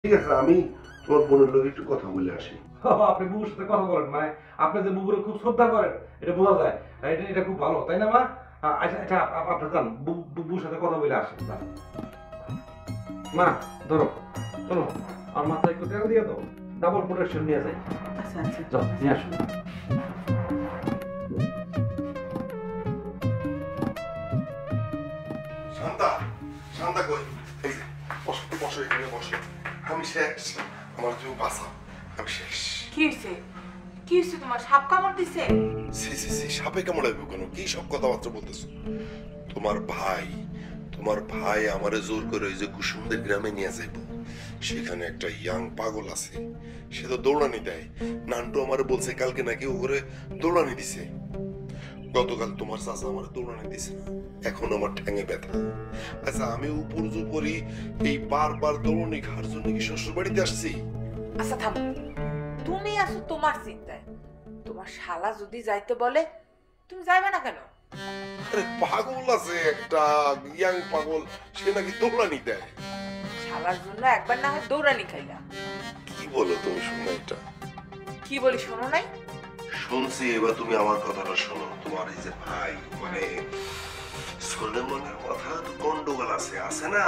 ঠিক আছে, আমি তোমার বোনের লোক একটু কথা বলে আসি। আপনি বুবুর সাথে কথা বলেন, মানে আপনি যে বুবুরে খুব শ্রদ্ধা করেন এটা বোঝা যায়। এটা খুব ভালো, তাই না মা? আচ্ছা আচ্ছা, আপনি যান, বুবুর সাথে কথা বলে আসেন, যান। মা, ধরো, শোনো, আমার মাথায় একটু তেল দিয়ে দাও, ডাবল প্রোটেকশন নিয়ে যাই। আচ্ছা আচ্ছা যাও, নিয়ে আসুন। শান্তা, শান্তা কই? এই যে, বসো বসো, এখানে বসো। আমি শেষ, আমার জীবন বাঁচা, আমি শেষ। কি হয়েছে? কি হয়েছে তোমার? সাপ কামড় দিছে? সি সি সি, সাপে কামড়াইবো কেন? কি সব কথাবার্তা বলতেছো? তোমার ভাই, তোমার ভাই আমারে জোর করে ওই যে কুসুমদের গ্রামে নিয়ে যাইব। সেখানে একটা ইয়াং পাগল আছে, সে তো দৌড়ানি দেয়। নান্টু আমারে বলছে কালকে নাকি ও করে দৌড়ানি দিছে। গতকাল তোমার চাচা আমার দৌড়ানি দিছে, এখন আমার ঠ্যাঙে ব্যথা। আচ্ছা, আমি উপর উপরই এই বারবার দৌড়ানি খাওয়ার জন্য কি শ্বশুর বাড়িতে আসছি? আচ্ছা থামো, তুমি আসো তোমার চিন্তায়। তোমার শালা যদি যাইতে বলে তুমি যাইবে না কেন? আরে পাগল আছে একটা, ইয়াং পাগল, সে নাকি দৌড়ানি দেয়। শালার জন্য একবার না হয় দৌড়ানি খাইলা। কি বলো তুমি? শোনো এটা, কি বলি শোনো নাই? শুনছি। এবার তুমি আমার কথাটা শোনো। তোমার এই যে ভাই, মানে সোলেমানের কথা তো গন্ডগোল আছে, আছে না?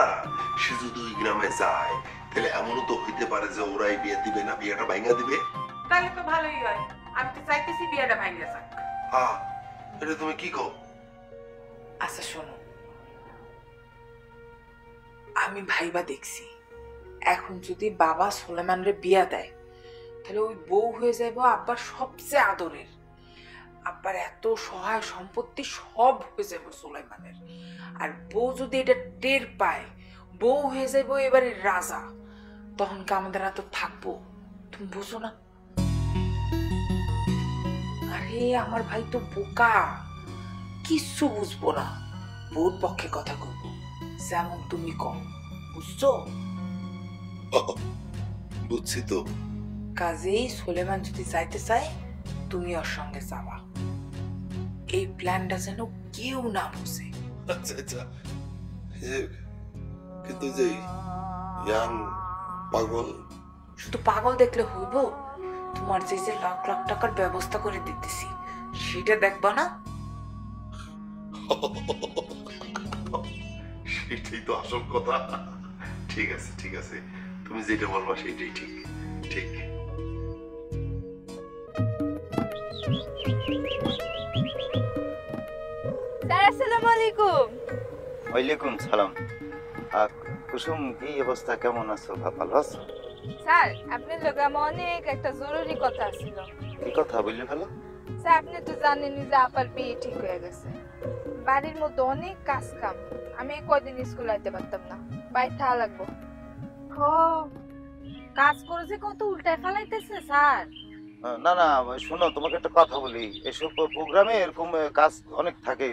সে যদি ওই গ্রামে যায় তাহলে এমনও তো হইতে পারে যে ওরাই বিয়ে দিবে না, বিয়েটা ভাঙা দিবে। তাহলে তো ভালোই হয়, আমি তো চাইতেছি বিয়েটা ভাঙিয়া যাক। আহ, এটা তুমি কি কও? আচ্ছা শোনো, আমি ভাইবা দেখছি, এখন যদি বাবা সোলেমানরে বিয়া দেয় তাহলে ওই বউ হয়ে যাইব আব্বার সবচেয়ে আদরের। আব্বার এত সহায় সম্পত্তি সব হয়ে যাবে সুলাইমানের। আর বউ যদি এটা টের পায়, বউ হয়ে যাইব এবারে রাজা, তখন কি আমাদের এত থাকবো? তুমি বুঝো না? আরে আমার ভাই তো বোকা, কিচ্ছু বুঝবো না, বউর পক্ষে কথা কইব, যেমন তুমি কম, বুঝছো? বুঝছি তো। কাজেই সুলেমান যদি যাইতে চায় তুমি ওর সঙ্গে যাবা। এই প্ল্যানটা যেন কেউ না বুঝে। আচ্ছা আচ্ছা, কিন্তু যে ইয়াং পাগল, শুধু পাগল দেখলে হইব? তোমার যে যে লাখ লাখ টাকার ব্যবস্থা করে দিতেছি সেটা দেখবা না? সেটাই তো আসল কথা। ঠিক আছে ঠিক আছে, তুমি যেটা বলবা সেটাই ঠিক, ঠিক। স্যার আসসালামু আলাইকুম। ওয়ালাইকুম সালাম। কুসুম, কি অবস্থা? কেমন আছো? ভালো আছো? স্যার আপনার লগে আমার অনেক একটা জরুরি কথা ছিল। কি কথা বললে? ভালো। স্যার আপনি তো জানেনই যে আপার বিয়ে ঠিক হয়ে গেছে। বাড়ির মধ্যে অনেক কাজ কাম, আমি এই কয়দিন স্কুল আইতে পারতাম না, বাইরে থাকা লাগবো। ও কাজ করে যে কত উল্টায় ফেলাইতেছে স্যার। না না, শোনো, তোমাকে একটা কথা বলি। এসব প্রোগ্রামে এরকম কাজ অনেক থাকে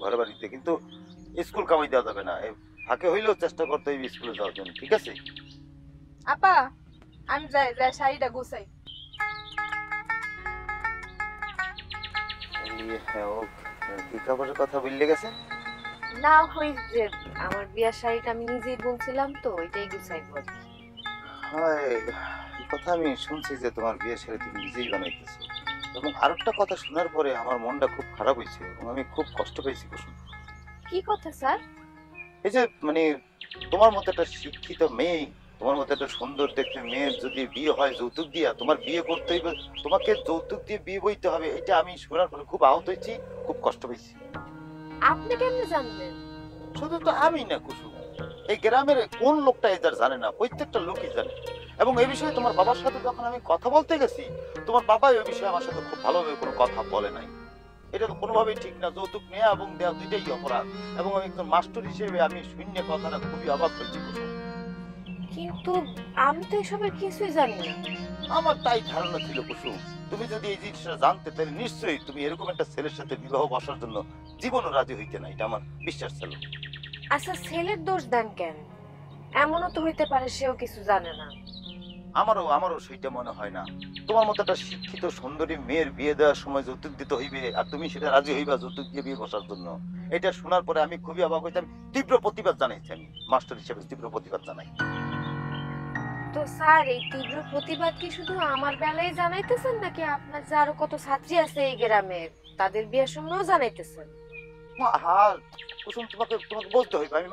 ঘরে বাড়িতে, কিন্তু স্কুল কামাই দেওয়া যাবে না। ফাঁকে হইলেও চেষ্টা করতে হবে স্কুলে যাওয়ার জন্য, ঠিক আছে? আপা আমি যাই, যাই শাড়িটা গুছাই। হ্যাঁ, ও কি খবরের কথা বললে গেছে? না হই যে আমার বিয়ার শাড়িটা আমি নিজেই বলছিলাম তো ওইটাই গুছাইবো আর কি। হ্যাঁ, এই কথা আমি শুনছি যে তোমার বিয়ে শাড়ি তুমি নিজেই বানাইতেছো, এবং আরেকটা কথা শোনার পরে আমার মনটা খুব খারাপ হয়েছে এবং আমি খুব কষ্ট পেয়েছি কুসুম। কি কথা স্যার? এই যে মানে তোমার মতো একটা শিক্ষিত মেয়ে, তোমার মতো একটা সুন্দর দেখতে মেয়ের যদি বিয়ে হয় যৌতুক দিয়া, তোমার বিয়ে করতে হইবে, তোমাকে যৌতুক দিয়ে বিয়ে বইতে হবে, এটা আমি শোনার পরে খুব আহত হয়েছি, খুব কষ্ট পেয়েছি। আপনি কেমনে জানলেন? শুধু তো আমি না কুসুম, এই গ্রামের কোন লোকটা এদের জানে না? প্রত্যেকটা লোকই জানে। এবং এই বিষয়ে তোমার বাবার সাথে যখন আমি কথা বলতে গেছি, তোমার বাবা এই বিষয়ে আমার সাথে খুব ভালোভাবে কোনো কথা বলে নাই। এটা তো কোনোভাবেই ঠিক না, যৌতুক নেওয়া এবং দেওয়া দুইটাই অপরাধ। এবং আমি একজন মাস্টার হিসেবে আমি শূন্য কথাটা খুবই অবাক হয়েছি কুসুম। কিন্তু আমি তো এসবের কিছুই জানি না। আমার তাই ধারণা ছিল কুসুম, তুমি যদি এই জিনিসটা জানতে তাহলে নিশ্চয়ই তুমি এরকম একটা ছেলের সাথে বিবাহ বসার জন্য জীবনও রাজি হইতে না, এটা আমার বিশ্বাস ছিল। আচ্ছা ছেলের দোষ দেন কেন? এমনও তো হইতে পারে সেও কিছু জানে না। আমারও সেইটা মনে হয় না। তোমার মতো একটা শিক্ষিত সুন্দরী মেয়ের বিয়ে দেওয়ার সময় যৌতুক দিতে হইবে আর তুমি সেটা রাজি হইবা যৌতুক দিয়ে বিয়ে বসার জন্য, এটা শোনার পরে আমি খুবই অবাক হইতাম। তীব্র প্রতিবাদ জানাইছি, আমি মাস্টার হিসেবে তীব্র প্রতিবাদ জানাই। তো স্যার এই তীব্র প্রতিবাদ কি শুধু আমার বেলায় জানাইতেছেন নাকি আপনার যে আরো কত ছাত্রী আছে এই গ্রামের তাদের বিয়ের সময়ও জানাইতেছেন? হ্যাঁ কুসুম, তোমাকে বলতে হইবে, আমি